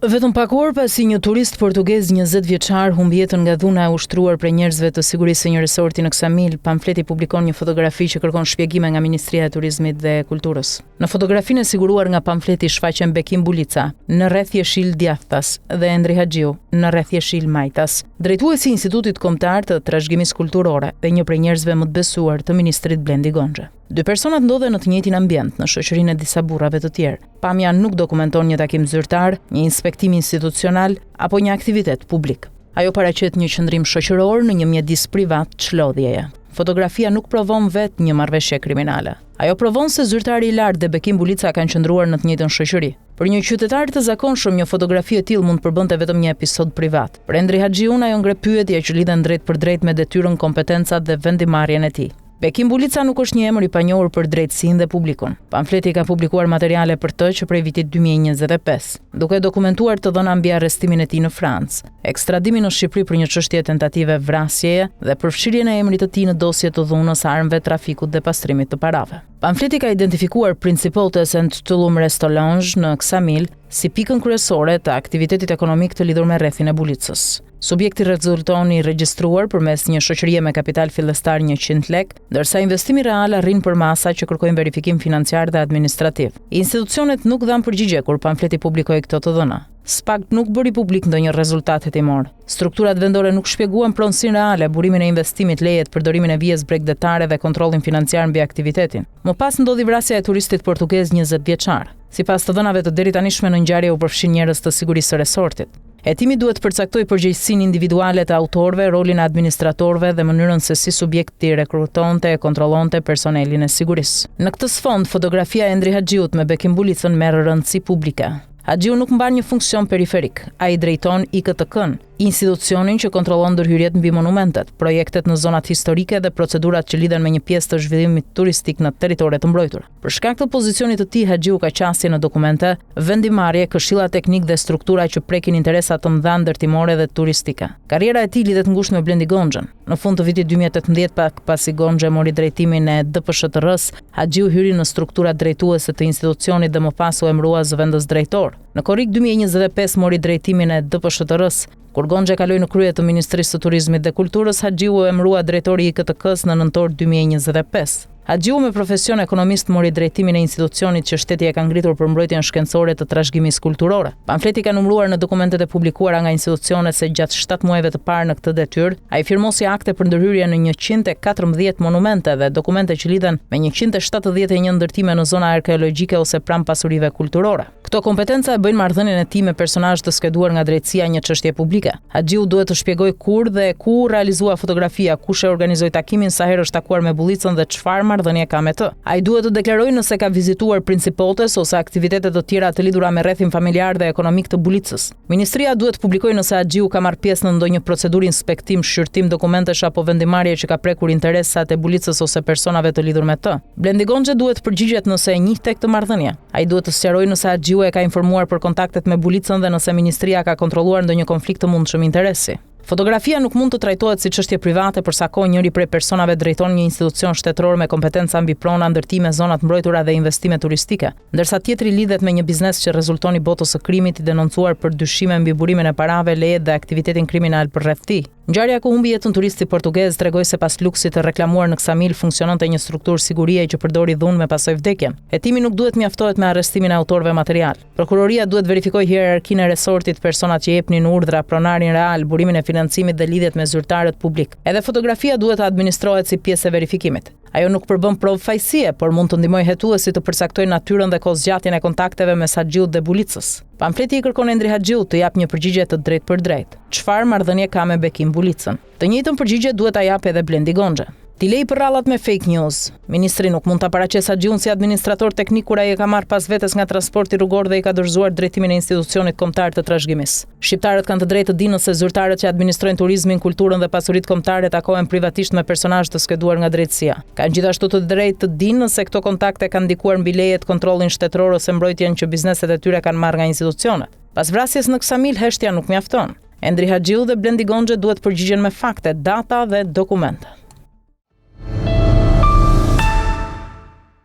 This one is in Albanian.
Vetëm pak orë pasi një turist portugez 20 vjeçar humbi jetën nga dhuna e ushtruar prej njerëzve të sigurisë së një resorti në Ksamil, pamfleti publikon një fotografi që kërkon shpjegime nga Ministria e Turizmit dhe Kulturës. Në fotografinë e siguruar nga pamfleti shfaqen Bekim Bulica në rreth jeshil Djathtas dhe Endri Haxhiu në rreth jeshil Majtas, drejtuesi i Institutit Kombëtar të Trashëgimisë Kulturore dhe një prej njerëzve më të besuar të ministrit Blendi Gonxha. Dy personat ndodhen në të njëjtin ambient në shoqërinë e disa burrave të tjerë. Pamja nuk dokumenton një takim zyrtar, një inspektim institucional apo një aktivitet publik. Ajo paraqet një qëndrim shoqëror në një mjedis privat çlodhjeje. Fotografia nuk provon vetë një marrëveshje kriminale. Ajo provon se zyrtari i lartë dhe Bekim Bulica kanë qëndruar në të njëjtën shoqëri. Për një qytetar të zakonshëm, një fotografi e tillë mund të përbënte vetëm një episod privat. Për Endri Haxhiun ajo ngre pyetje që lidhen drejt për drejt me detyrën, kompetencat dhe vendimarrjen e tij. Bekim Bulica nuk është një emër i panjohur për drejtësinë dhe publikun. Pamfleti ka publikuar materiale për të që prej vitit 2025, duke dokumentuar të dhëna mbi arrestimin e tij në Francë, ekstradimin në Shqipëri për një çështje tentative vrasjeje dhe përfshirjen e emrit të tij në dosje të dhunës, armëve, trafikut dhe pastrimit të parave. Pamfleti ka identifikuar Principotes and Tullum Restolange në Ksamil si pikën kryesore të aktivitetit ekonomik të lidhur me rrethin e Bulicës. Subjekti rezulton i regjistruar përmes një shoqërie me kapital fillestar 100 lek, ndërsa investimi real arrin për masa që kërkojnë verifikim financiar dhe administrativ. Institucionet nuk dhanë përgjigje kur pamfleti publikoi këto të dhëna. SPAK nuk bëri publik ndonjë rezultat hetimor. Strukturat vendore nuk shpjeguan pronësinë reale, burimin e investimit, lejet, përdorimin e vijes bregdetare dhe kontrollin financiar mbi aktivitetin. Më pas ndodhi vrasja e turistit portugez 20 vjeçar. Sipas të dhënave të deritanishme në ngjarje u përfshin njerëz të sigurisë së resortit. Hetimi duhet përcaktojë përgjegjësinë individuale të autorëve, rolin e administratorëve dhe mënyrën se si subjekti rekrutonte e kontrollonte personelin e sigurisë. Në këtë sfond, fotografia e Endri Haxhiut me Bekim Bulicën merr rëndësi publike. Haxhiu nuk mban një funksion periferik, ai drejton IKTK-n, institucionin që kontrollon ndërhyrjet mbi monumentet, projektet në zonat historike dhe procedurat që lidhen me një pjesë të zhvillimit turistik në territoret të mbrojtura. Për shkak të pozicionit të tij, Haxhiu ka qasje në dokumente, vendimarrje, këshilla teknik dhe struktura që prekin interesa të mëdha ndërtimore dhe turistike. Karriera e tij lidhet ngushtë me Blendi Gonxhën. Në fund të vitit 2018, pak pasi Gonxha mori drejtimin e DPSHTR-s, Haxhiu hyri në strukturat drejtuese të institucionit dhe më pas u emërua zëvendës drejtor. Në korrik 2025 mori drejtimin e DPSHTR-s. Kur Gonxha kaloi në krye të Ministrisë së Turizmit dhe Kulturës, Haxhiu u emërua drejtori i IKTK-s në nëntor 2025. Haxhiu me profesion ekonomist mori drejtimin e institucionit që shteti e ka ngritur për mbrojtjen shkencore të trashëgimisë kulturore. Pamfleti ka numëruar në dokumentet e publikuara nga institucionet se gjatë 7 muajve të parë në këtë detyrë, ai firmosi akte për ndërhyrje në 114 monumente dhe dokumente që lidhen me 171 ndërtime në zona arkeologjike ose pranë pasurive kulturore. Këto kompetenca e bëjnë marrëdhënien e tij me personazh të skeduar nga drejtësia një çështje publike. Haxhiu duhet të shpjegojë kur dhe ku realizua fotografia, kush e organizoi takimin, sa herë është takuar me Bulicën dhe çfarë marrëdhënie ka me të. Ai duhet të deklarojë nëse ka vizituar Principotes ose aktivitete të tjera të lidhura me rrethin familjar dhe ekonomik të Bulicës. Ministria duhet të publikojë nëse Haxhiu ka marrë pjesë në ndonjë procedurë inspektim, shqyrtim dokumentesh apo vendimarrje që ka prekur interesat e Bulicës ose personave të lidhur me të. Blendi Gonxha duhet të përgjigjet nëse e njeh tek këtë marrëdhënie. Ai duhet të sqarojë nëse Haxhiu e ka informuar për kontaktet me Bulicën dhe nëse ministria ka kontrolluar ndonjë konflikt të mundshëm interesi. Fotografia nuk mund të trajtohet si çështje private për sa kohë njëri prej personave drejton një institucion shtetëror me kompetenca mbi prona, ndërtime, zonat mbrojtura dhe investime turistike, ndërsa tjetri lidhet me një biznes që rezulton i botës së krimit, i denoncuar për dyshime mbi burimin e parave, lejet dhe aktivitetin kriminal përreth tij. Ngjarja ku humbi jetën turisti portugez tregoi se pas luksit të reklamuar në Ksamil funksiononte një strukturë sigurie që përdori dhunë me pasojë vdekjen. Hetimi nuk duhet mjaftohet me arrestimin e autorëve material. Prokuroria duhet verifikojë hierarkinë e resortit, personat që jepnin urdhra, pronarin real, burimin e financimit dhe lidhjet me zyrtarët publik. Edhe fotografia duhet të administrohet si pjesë e verifikimit. Ajo nuk përbën provë fajësie, por mund të ndihmojë hetuesit të përcaktojnë natyrën dhe kohëzgjatjen e kontakteve mes Haxhiut dhe Bulicës. Pamfleti i kërkon Endri Haxhiut të japë një përgjigje të drejtë për drejtë. Çfarë marrëdhënie ka me Bekim Bulicën? Të njëjtën përgjigje duhet ta japë edhe Blendi Gonxha. Ti lej për rallat me fake news. Ministri nuk mund ta paraqesë Haxhiun si administrator teknik kur ai e ka marrë pas vetes nga transporti rrugor dhe i ka dorëzuar drejtimin e institucionit kombëtar të trashëgimisë. Shqiptarët kanë të drejtë të dinë nëse zyrtarët që administrojnë turizmin, kulturën dhe pasuritë kombëtare takohen privatisht me personazh të skeduar nga drejtësia. Kanë gjithashtu të drejtë të dinë nëse këto kontakte kanë ndikuar mbi lejet, kontrollin shtetëror ose mbrojtjen që bizneset e tyre kanë marrë nga institucionet. Pas vrasjes në Ksamil, heshtja nuk mjafton. Endri Haxhiu dhe Blendi Gonxha duhet përgjigjen me fakte, data dhe dokumente.